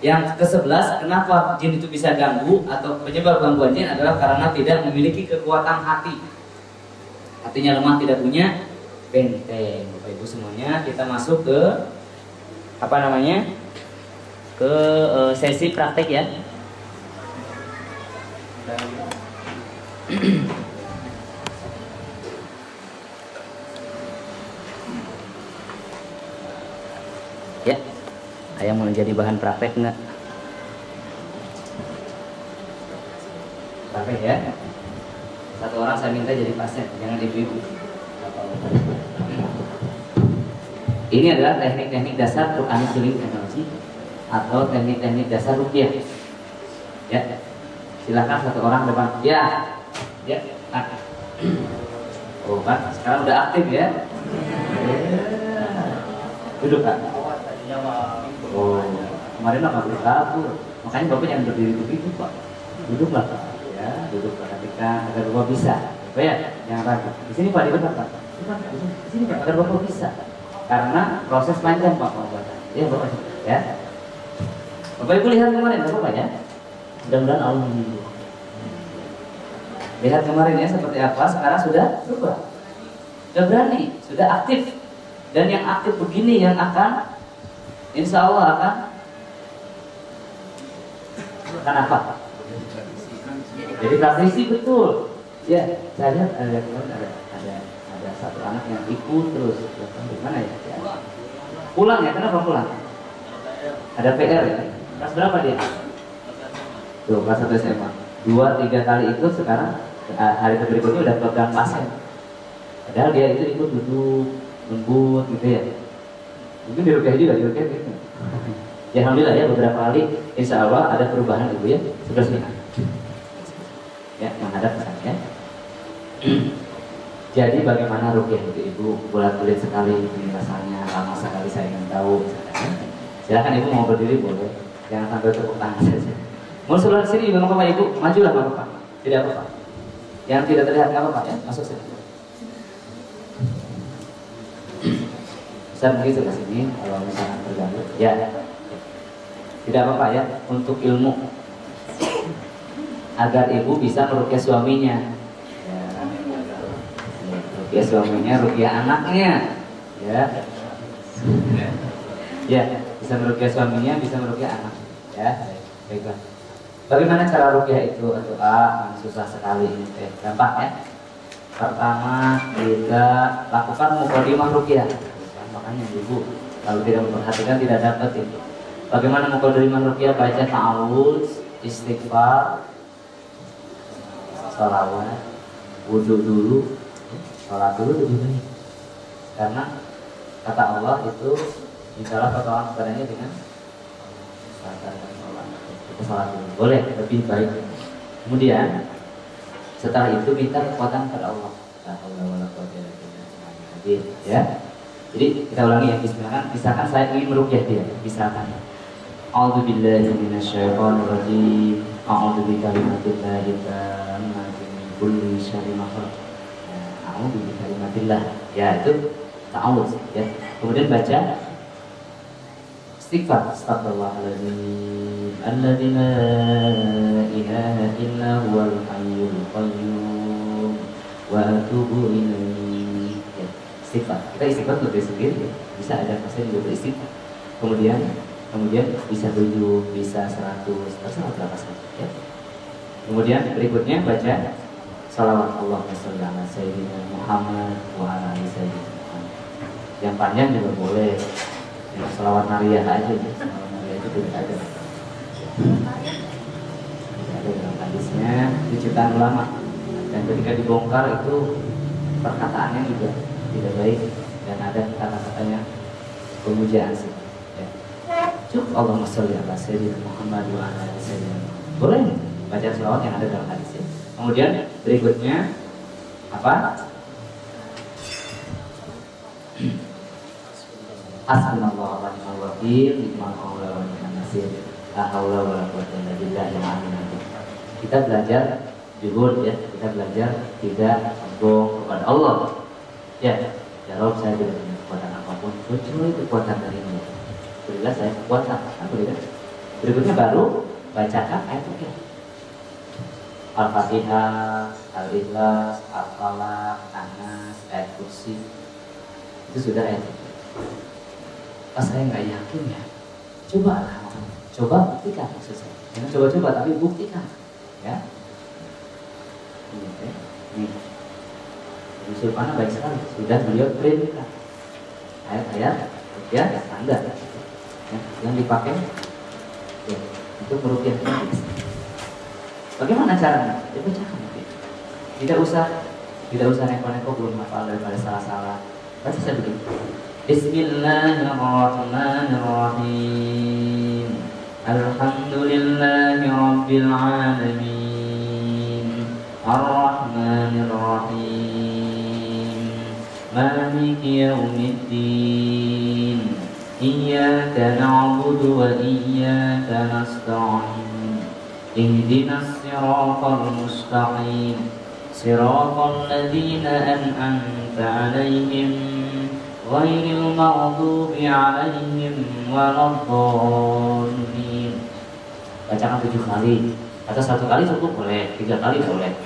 Yang ke-11, kenapa jin itu bisa ganggu atau penyebab gangguan jin adalah karena tidak memiliki kekuatan hati. Hatinya lemah, tidak punya benteng. Bapak Ibu semuanya, kita masuk ke apa namanya? Ke sesi praktek ya. Ya, ayah mau jadi bahan praktek nggak? Praktek ya. Satu orang saya minta jadi pasien, jangan ibu-ibu. Ini adalah teknik-teknik dasar Quranic Healing Energy atau teknik-teknik dasar ruqyah. Ya, silakan satu orang depan. Ya, ya. Oh kan, sekarang udah aktif ya. Duduk kan. Oh, kemarin nggak boleh kabur. Makanya bapak jangan berdiri begitu pak. Duduklah pak. Ya, duduk perhatikan agar bapak bisa. Bapak ya, jangan ragu. Di sini pak, di depan pak. Di sini pak, agar bapak bisa. Karena proses panjang pak pengobatan. Ya bapak. Ya. Bapak ibu lihat kemarin, bapak ya. Mudah-mudahan Allah menghibur. Lihat kemarin ya seperti apa. Sekarang sudah berubah. Sudah berani, sudah aktif. Dan yang aktif begini yang akan insya Allah akan apa? Jadi praktisi betul. Ya, saya lihat ada satu anak yang ikut terus. Gimana ya? Pulang ya? Kenapa pulang? Ada PR ya? Kelas berapa dia? Tuh, kelas 1 SMA. 2-3 kali ikut, sekarang hari berikutnya udah pegang pasien. Padahal dia itu ikut duduk, lembut gitu ya. Mungkin di rupiah juga, di rupiah gitu. Ya alhamdulillah ya, beberapa kali insya Allah ada perubahan ibu ya. Sebelah sini ya, menghadap ke saya. Jadi bagaimana rupiah itu ibu? Bulat-bulit sekali ini rasanya, lama sekali saya ingin tahu. Silakan ibu mau berdiri boleh, jangan sampai tepuk tangan saja. Mau sebelah sini juga nggak apa-apa ibu, majulah nggak apa-apa, tidak apa-apa. Yang tidak terlihat nggak apa-apa ya, masuk sini. Bisa begitu ke sini kalau misalnya terganggu. Ya, tidak apa-apa ya, untuk ilmu agar ibu bisa meruqyah suaminya. Ya, ruqyah suaminya, ruqyah anaknya. Ya, ya, bisa meruqyah suaminya, bisa meruqyah anak. Ya, baiklah. Bagaimana cara ruqyah itu? Untuk susah sekali ini, gampang ya. Pertama kita lakukan muqaddimah ruqyah. Makanya ibu kalau tidak memperhatikan tidak dapat itu. Bagaimana muqaddimah ruqyah? Baca ta'awudz, istighfar, sholawat, wudhu dulu, sholat dulu lebih baik. Karena kata Allah itu insyaallah pertolongan kepadanya dengan salat dan sholat. Kita sholat dulu, boleh lebih baik. Kemudian setelah itu minta kekuatan kepada Allah. Ya. Jadi kita ulangi ya, misalkan saya ingin meruqyah dia, misalkan A'udzubillahi minasyaitonirrajim, a'udzubikalimatillahil tammati min kulli syarrin ma khalaq. A'udzubikalimatillah. Ya, itu ta'awudz ya. Kemudian baca istighfar, astagfirullahaladzim alladzi la ilaha illa huwal hayyul qayyum wa atubu ilaihi. Istighfar. Kita istighfar lebih sendiri ya. Bisa ada pasien juga beristighfar. Kemudian bisa 7, bisa 100, terserah berapa saja ya. Kemudian berikutnya baca salawat Allahumma sholli ala sayyidina Muhammad wa ala ali sayyidina Muhammad. Yang panjang juga boleh. Ya, salawat nariyah aja ya. Salawat nariyah itu tidak ada. Tidak ada dalam hadisnya, itu ciptaan ulama. Dan ketika dibongkar itu perkataannya juga tidak baik dan ada kata-katanya pemujaan sih. Ya. Cuk Allahumma sholli ala sayyidina Muhammad wa ala ali sayyidina Muhammad. Boleh baca selawat yang ada dalam hadis ya. Kemudian berikutnya apa? Hasbunallahu wa ni'mal wakil, ni'mal maula wa ni'man nasir. La haula wa la quwwata illa billah. Kita belajar juhud ya, kita belajar tidak sombong kepada Allah. Ya, ya Rabb, saya tidak punya kekuatan apapun kecuali kekuatan darimu. Berilah saya kekuatan, kan begitu? Berikutnya baru bacakan ayat fikih. Al-Fatihah, Al-Ikhlas, Al-Falaq, An-Nas, ayat kursi. Itu sudah ayat fikih. Saya nggak yakin ya. Coba buktikan maksud saya. Jangan coba-coba tapi buktikan. Ya. Ini. Yusuf Pana baik sekali. Sudah beliau printkan ayat-ayat ya standar. Ya, yang dipakai ya, untuk meruqyah ini. Bagaimana caranya? Dibacakan. Tidak usah neko-neko belum hafal daripada salah-salah. Baca saya begini. Bismillahirrahmanirrahim. Alhamdulillahi rabbil alamin. Ar-Rahmanir-Rahim. Maliki yaumiddin. Iyyaka na'budu wa iyyaka nasta'in. Ihdinas siratal mustaqim. Siratal ladzina an'amta 'alaihim ghairil maghdubi 'alaihim waladdallin. Bacakan 7 kali atau 1 kali cukup boleh, 3 kali boleh.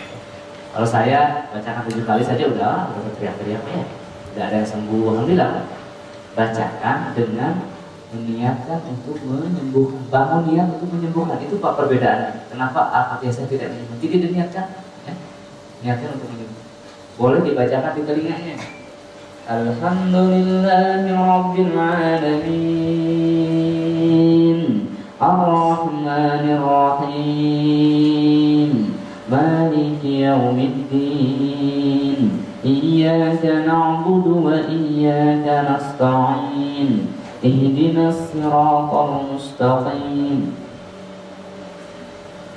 Kalau saya bacakan 7 kali saja udah berteriak-teriak ya. Tidak ada yang sembuh, alhamdulillah. Bacakan dengan meniatkan untuk menyembuhkan, bangun niat untuk menyembuhkan. Itu Pak perbedaannya. Kenapa Al-Fatihah saya tidak menyembuhkan? Jadi diniatkan, ya? Niatkan untuk menyembuhkan. Boleh dibacakan di telinganya. Alhamdulillahi rabbil alamin. Ar-Rahmanir-Rahim. Maliki yaumiddin. Iyyaka na'budu wa iyyaka nasta'in. Ihdinas siratal mustaqim.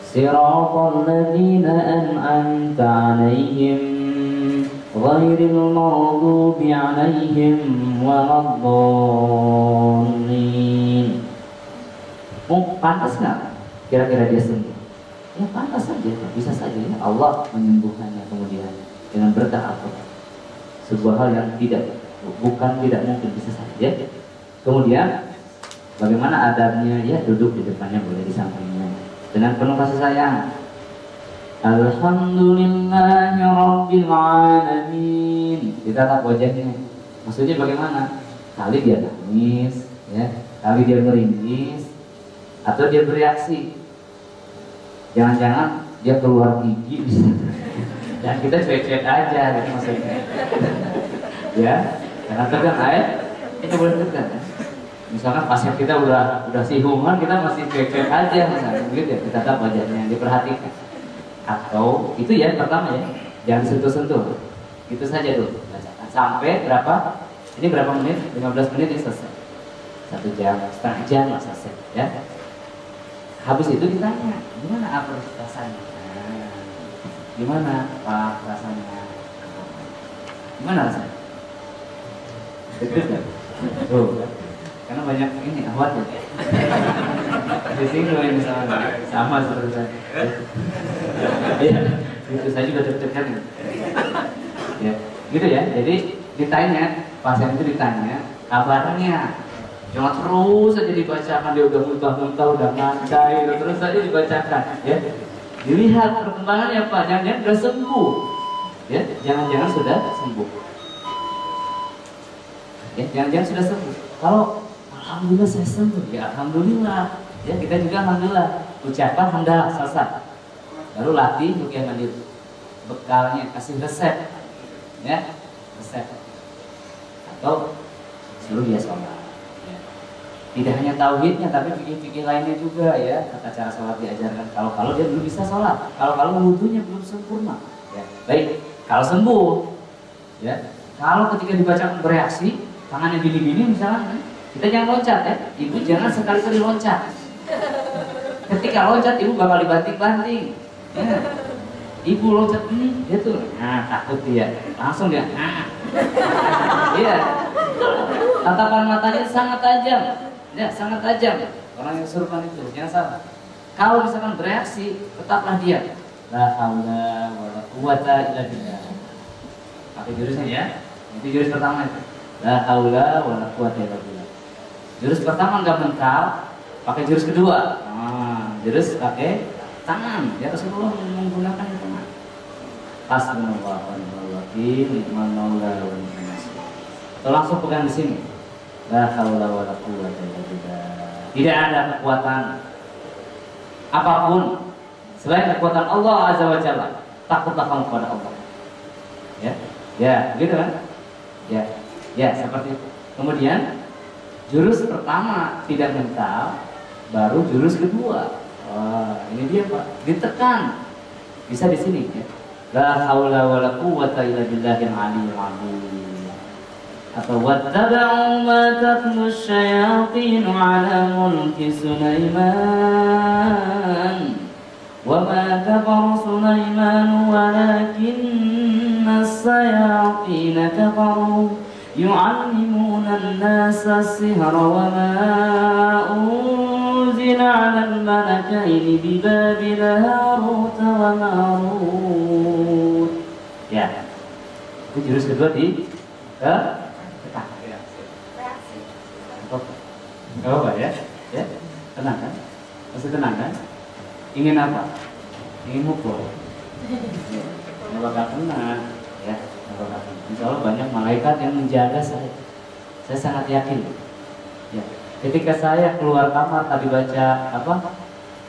Siratal ladzina an'amta 'alaihim ghairil maghdubi 'alaihim waladdallin. Pantas nggak kira-kira dia sembuh? Ya pantas saja, bisa saja ya. Allah menyembuhkannya kemudian dengan berkah Al-Quran. Sebuah hal yang tidak mungkin, bisa saja. Kemudian bagaimana adabnya? Ya duduk di depannya, boleh di sampingnya dengan penuh kasih sayang. Alhamdulillahi rabbil alamin. Ditatap wajahnya. Maksudnya bagaimana? Kali dia nangis, ya, kali dia meringis, atau dia bereaksi. Jangan-jangan dia keluar gigi bisa. Dan kita cuek-cuek aja, gitu maksudnya. Ya, jangan tegang air, kita boleh tegang. Ya? Misalkan pasien kita udah sihuman, kita masih cuek-cuek aja, misalnya, begitu ya. Kita tatap wajahnya, diperhatikan. Atau itu ya pertama ya, jangan sentuh-sentuh. Itu saja dulu. Bacakan sampai berapa? Ini berapa menit? 15 menit ini selesai. 1 jam, setengah jam lah selesai. Ya. Habis itu ditanya, gimana apa rasanya? Gimana Pak rasanya? Gimana rasanya? Betul kan? Tuh, karena banyak ini awat ya. Di sini loh ini sama seperti saya. Iya, itu saya juga deg-degan. Ya, gitu ya. Jadi ditanya, pasien itu ditanya kabarnya. Jangan terus saja dibacakan, dia udah muntah-muntah, udah ngandai, terus saja dibacakan, ya. Dilihat perkembangannya Pak, jangan-jangan sudah sembuh, ya. Jangan-jangan sudah sembuh, ya. Jangan-jangan sudah sembuh. Kalau alhamdulillah saya sembuh, ya alhamdulillah, ya kita juga alhamdulillah. Ucapan hendak selesai. Lalu latih ruqyah mandiri. Bekalnya kasih resep, ya, resep. Atau suruh dia sholat. Tidak hanya tauhidnya, tapi fikih-fikih lainnya juga ya. Tata cara sholat diajarkan. Kalau dia belum bisa sholat, kalau wudunya belum sempurna, ya. Baik, kalau sembuh, ya. Kalau ketika dibacakan bereaksi, tangannya gini-gini misalnya, kita jangan loncat ya. Ibu jangan sekali-kali loncat. Ketika loncat, ibu bakal dibanting-banting. Ya. Ibu loncat ini, dia tuh, takut dia, langsung dia, iya. Tatapan matanya sangat tajam. Ya, sangat tajam. Orang yang kesurupan itu, jangan salah. Kalau misalkan bereaksi, tetaplah dia. La haula wala quwata illa billah. Pakai jurusnya ya. Itu jurus pertama itu. La haula wala quwata illa billah. Jurus pertama enggak mental, pakai jurus kedua. Nah, jurus pakai tangan. Ya Rasulullah menggunakan tangan. Hasbunallah wa ni'mal wakil, ni'mal maula wa ni'mal nasir. Langsung pegang di sini. La haula wala quwwata illa billah. Tidak ada kekuatan apapun selain kekuatan Allah Azza wa Jalla. Takutlah kamu kepada Allah. Ya, ya, gitu kan? Ya, ya seperti itu. Kemudian jurus pertama tidak mental, baru jurus kedua. Wah, ini dia Pak, ditekan. Bisa di sini ya. La haula wala quwwata illa billahil aliyyil azim. Atau wattaba'u ma tatlu asyayatin 'ala mulki Sulaiman wa ma kafara Sulaiman walakinna as-sayatin kafaru yu'allimuna an-nasa as-sihra wa ma unzila 'ala al-malakaini bi Babil Harut wa Marut. Ya. Itu jurus kedua di Gak apa ya? Ya, tenang kan? Masih tenang kan? Ingin apa? Ingin mukul? Nggak bakal tenang, ya. Nggak bakal tenang. Insya Allah banyak malaikat yang menjaga saya. Saya sangat yakin. Ya. Ketika saya keluar kamar tadi baca apa?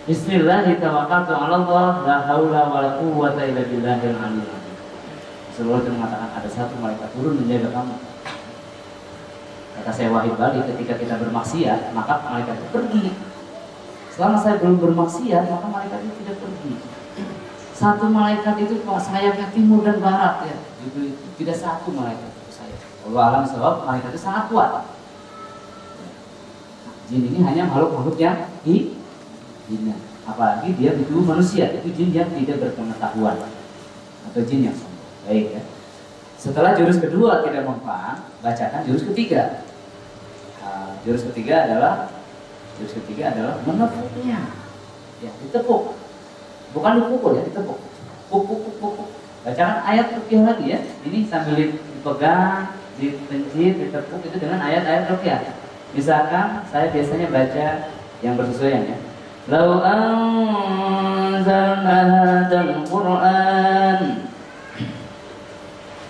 Bismillahirrahmanirrahim. Allah, la haula wala quwwata illa billahil aliyyil azim. Rasulullah mengatakan ada satu malaikat turun menjaga kamu. Kata saya Wahid Bali, ketika kita bermaksiat, maka malaikat itu pergi. Selama saya belum bermaksiat, maka malaikat itu tidak pergi. Satu malaikat itu sayapnya timur dan barat ya. Itu tidak satu malaikat itu sayap. Allah alam sebab malaikat itu sangat kuat. Jin ini hanya makhluk-makhluk yang hina. Apalagi dia di tubuh manusia, itu jin yang tidak berpengetahuan atau jin yang sombong. Baik ya. Setelah jurus kedua tidak mempan, bacakan jurus ketiga. Nah, jurus ketiga adalah menepuknya. Ya, ditepuk. Bukan dipukul ya, ditepuk. Puk. Bacakan ayat ruqyah lagi ya. Ini sambil dipegang, dipencit, ditepuk itu dengan ayat-ayat ruqyah. Misalkan saya biasanya baca yang bersesuaian ya. Lau anzalna hadzal Qur'an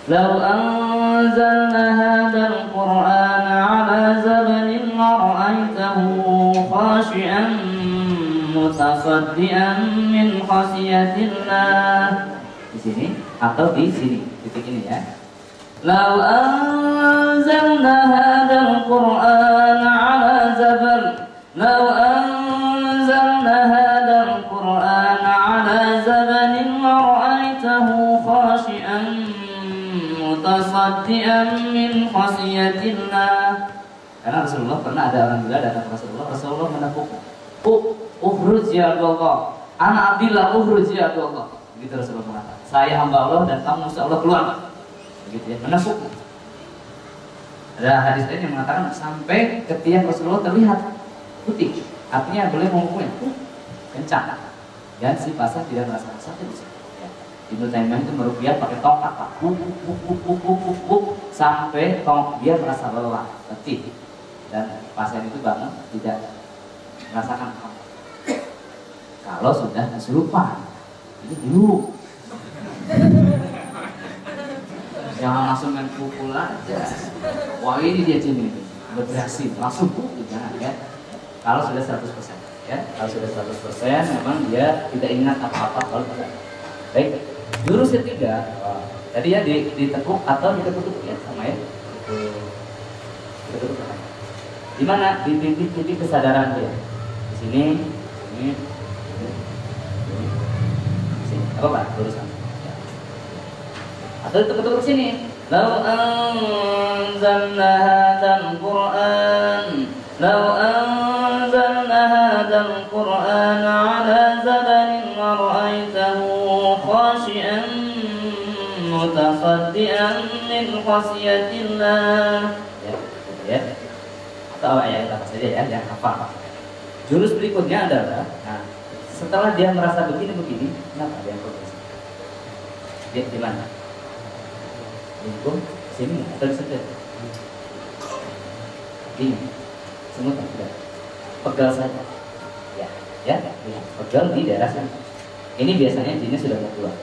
لو أنزلنا هذا القرآن على جبل لرأيته خاشعا متصدعا من خشية الله. Di sini atau di sini titik ini ya. لو أنزلنا هذا القرآن على جبل لو أنزلنا هذا القرآن على جبل لرأيته خاشعا mutasaddian min khasiyatillah. Karena Rasulullah pernah ada orang juga datang ke Rasulullah menepuk, ukhruj ya Allah, ana abdillah ukhruj ya Allah. Begitu Rasulullah mengatakan, saya hamba Allah dan kamu musuh Allah keluar. Begitu ya, menepuk. Ada hadis lain yang mengatakan sampai ketiak Rasulullah terlihat putih, artinya boleh memukulnya kencang dan si pasar tidak merasa sakit. Ibnu Taimiyah itu meruqyah pakai tongkat Pak. Sampai dia merasa lelah, letih. Dan pasien itu bangun tidak merasakan apa. Kalau sudah kesurupan, itu dulu. Jangan langsung main pukul aja. Wah ini dia sini berreaksi langsung jangan ya. Kalau sudah 100% ya, kalau sudah 100% memang dia tidak ingat apa-apa kalau tidak. Baik. Jurus ketiga, tadi ya ditekuk atau diketuk ya sama ya. Di mana? Di titik kesadaran dia. Di sini, ini. Sini. Apa Pak? Lurusan. Ya. Atau diketuk ke sini. Lau anzalna hadzal Qur'an ala zabarin ra'aitahu khashi'an mutasaddian min khasyatillah. Ya, gitu ya. Atau ayat apa saja ya, yang hafal. Jurus berikutnya adalah, nah, setelah dia merasa begini, kenapa dia progres? Dia di mana? Lingkung sini atau di sebelah? Ini, semut tidak. pegel saja. Ya, pegel di daerah sana. Ini biasanya jinnya sudah mau keluar.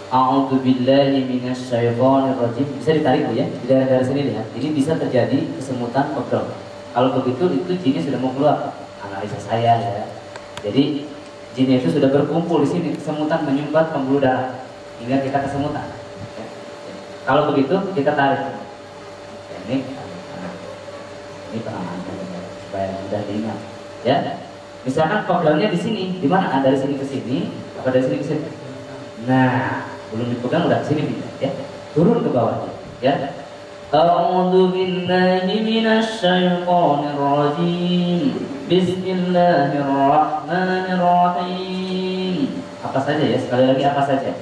A'udzubillahi minasyaitonirrajim. Bisa ditarik Bu ya, di daerah-daerah sini lihat. Ini bisa terjadi kesemutan pegel. Kalau begitu itu jinnya sudah mau keluar. Analisa saya ya. Jadi jinnya itu sudah berkumpul di sini, kesemutan menyumbat pembuluh darah hingga kita kesemutan. Ya. Kalau begitu kita tarik. Ya, ini penanganan supaya mudah diingat. Ya. Misalkan pegelnya di sini, di mana? Dari sini ke sini, apa dari sini ke sini? Nah, belum dipegang udah sini bisa ya. Turun ke bawah ya. A'udzu billahi minasyaitonir rajim. Bismillahirrahmanirrahim. Apa saja ya, sekali lagi apa saja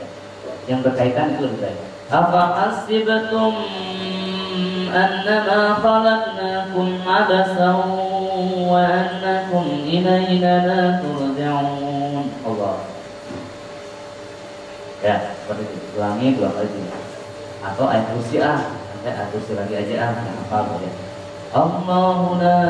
yang berkaitan itu lebih baik. Afa hasibtum annama khalaqnakum abasan wa annakum ilaina la turja'un. Allah. Ya, seperti itu. Ulangi 2 kali juga. Atau ayat kursi sampai ayat kursi lagi aja yang hafal ya. Allahu la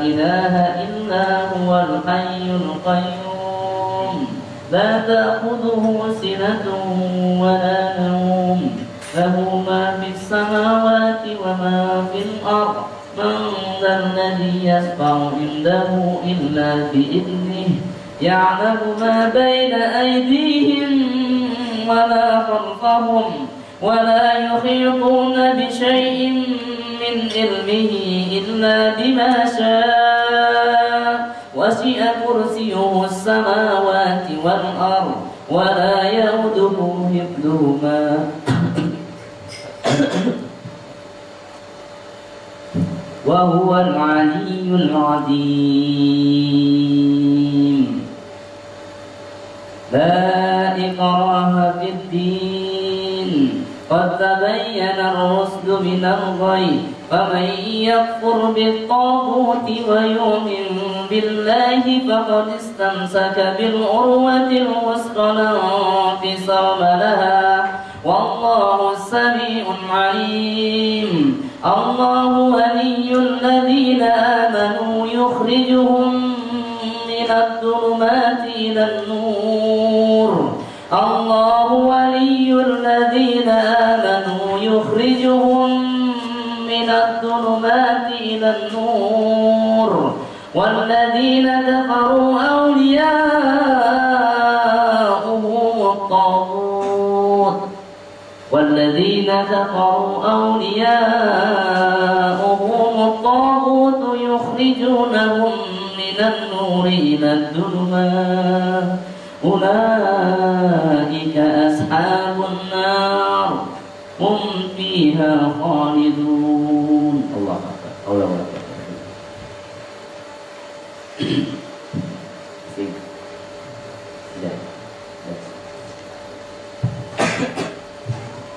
ilaha illa huwal hayyul qayyum la ta'khudhuhu sinatun wa la nawm lahu ma fis samawati wa ma fil ardh man dhal ladzi yashfa'u indahu illa bi idnihi ya'lamu ma bayna aydihim wa ma khalfahum wa la yuhituna bi syai'in min ilmihi illa bima syaa wasi'a kursiyyuhu as-samawati wal ardh wa la ya'uduhu hifdhuhuma wa huwal 'aliyyul 'azim. La ikraha fid din qad tabayyana ar-rushdu minal ghayy faman yakfur bit-taghuti wa yu'min billahi faqad istamsaka bil urwatil wuthqa la infisama laha wallahu sami'un 'alim. Allahu waliyyul ladzina amanu yukhrijuhum minadh-dhulumati ilan nur. Allahu waliyyul ladzina amanu yukhrijuhum minadh-dhulumati ilan nur. Walladzina kafaru awliya'uhum at-taghut. Walladzina kafaru awliya'uhum at-taghut yukhrijunahum minan nuri ilad dhulumat. Ulaika ashabun nar hum fiha khalidun. Allah Akbar. Allah Akbar.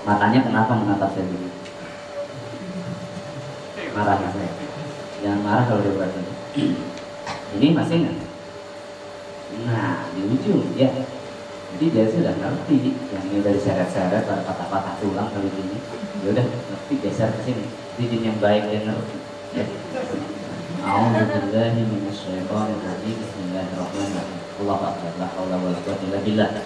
Matanya kenapa menatap saya begini? Marah saya. Jangan marah kalau dia berarti. Ini masih enggak? Nah, di ujung ya. Jadi dia sudah ngerti yang ini dari seret-seret pada patah-patah tulang kali ini. Ya udah ngerti, geser ke sini. Jadi yang baik dia ngerti. Ya. A'udzubillahi minasyaitonir rajim. Bismillahirrahmanirrahim. Allahu akbar. La haula wala quwwata illa billah.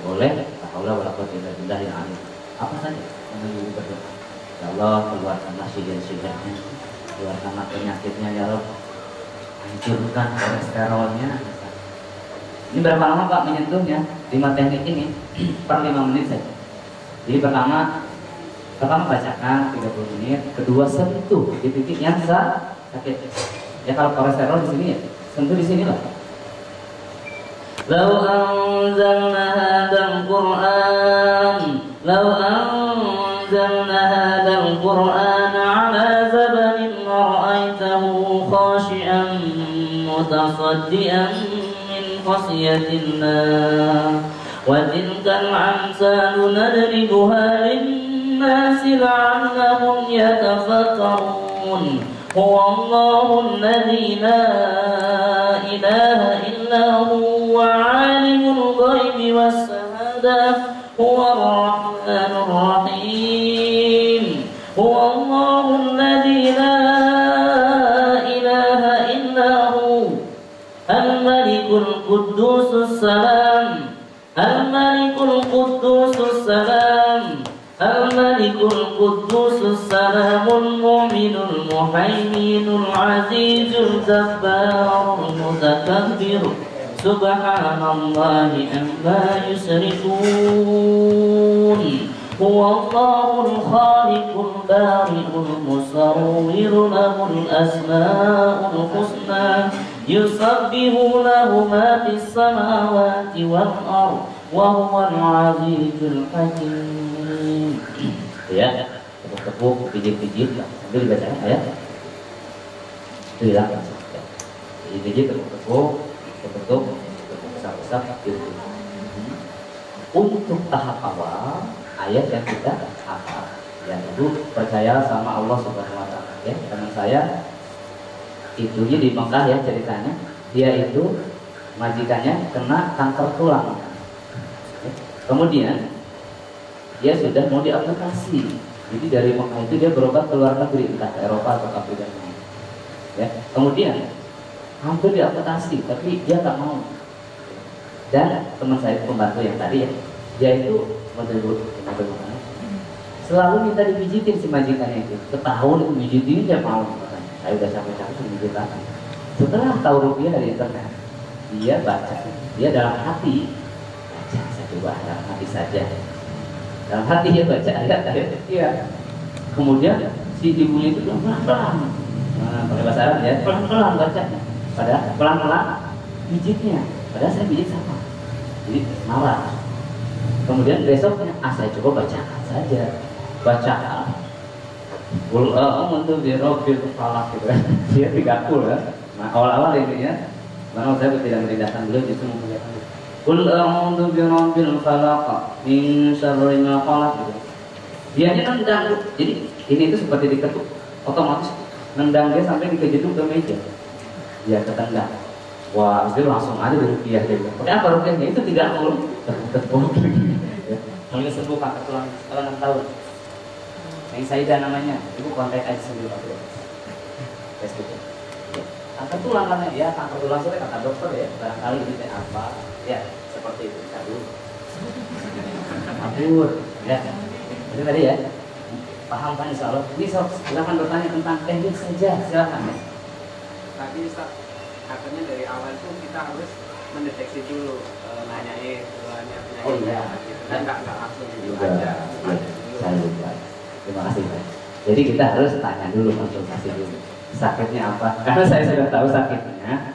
Boleh? La haula wala quwwata illa billahil azim. Apa saja yang berdoa. Ya Allah, keluarkanlah syidyan-syidyannya. Keluarkanlah penyakitnya ya Rabb. Hancurkan kolesterolnya. Ini berapa lama Pak menyentuhnya? 5 teknik ini per 5 menit saja. Jadi pertama bacakan 30 menit, kedua sentuh di titik yang sakit. Ya kalau kolesterol di sini ya, sentuh di sinilah. Lau anzalna hadzal Qur'an, lau anzalna hadzal Qur'an 'ala zabanin ra'aitahu khashi'an mutasaddian min khasyatillah wa tilkal amsalu nadribuha lin-nasi la'allahum yatafakkarun. Huwallahu alladzi la ilaha illa huwa 'alimul ghaibi was-shahadah huwar rahmanur rahim. Huwallahu alladzi la Quddusus Salam, Al-Malikul Quddusus Salam, Al-Malikul Quddusus Salamul Mu'minul Muhaiminul Azizul Jabbarul Mutakabbir, Subhanallahi amma yusrikun. Huwallahul khaliqul bari'ul musawwirul lahul asma'ul husna, yusabbihu lahu ma fis samawati wal ardh wa huwal azizul hakim. Ya, tepuk-tepuk, pijit-pijit sambil baca ayat. Itu hilang. Pijit-pijit, tepuk-tepuk, usap-usap gitu. Untuk tahap awal ayat yang kita hafal, ya itu percaya sama Allah Subhanahu Wa Taala. Ya, teman saya itunya di Mekah ya ceritanya, dia itu majikannya kena kanker tulang. Kemudian dia sudah mau diamputasi, jadi dari Mekah itu dia berobat ke luar negeri, entah ke Eropa atau Afrika. Ya, kemudian hampir diamputasi, tapi dia nggak mau. Dan teman saya pembantu yang tadi ya, dia itu selalu minta dipijitin si majikannya itu. Setahun itu pijitin dia mau. Saya udah capek-capek pijit lagi. Setelah tahu rupiah dari internet, dia baca, dia dalam hati baca, saya coba dalam hati saja. Dalam hati dia baca ayat-ayat dia. Kemudian si ibunya itu pelan-pelan, pakai bahasa Arab ya, pelan-pelan bacanya. Padahal pelan-pelan pijitnya. Padahal saya pijit sama. Jadi marah. Kemudian besoknya, saya coba bacakan saja, bacaan. Qul a'udzu birabbil falaq gitu kan. Dia 30 ya. Nah, awal-awal ini ya. Karena saya tidak merindahkan beliau, justru memperlihatkan. Qul a'udzu birabbil falaq min syarri ma khalaq gitu. Dia nendang. Jadi ini itu seperti diketuk, otomatis nendang dia sampai dikejeduk ke meja. Dia ketendang. Wah, dia langsung aja di rupiah dia. Pakai apa rupiahnya? Itu 30. Tepuk ya. Mulai sembuh kanker tulang setelah 6 tahun. Yang Saidah namanya, ibu kontak aja sendiri Pak Bro. Facebook. Kanker tulang karena ya kanker tulang itu kata dokter ya, barangkali ini apa? Ya, seperti itu. Kabur. Kabur. Ya. Itu tadi ya. Paham kan insyaallah? Ini silakan bertanya tentang teknik saja, silakan ya. Tadi Ustaz, katanya dari awal itu kita harus mendeteksi dulu, nanyain keluarnya penyakit. Oh iya. Gitu. Dan nggak langsung gitu Juga. aja. Saya lupa. Terima kasih Pak. Jadi kita harus tanya dulu, konsultasi dulu. Sakitnya apa? Karena saya sudah tahu sakitnya.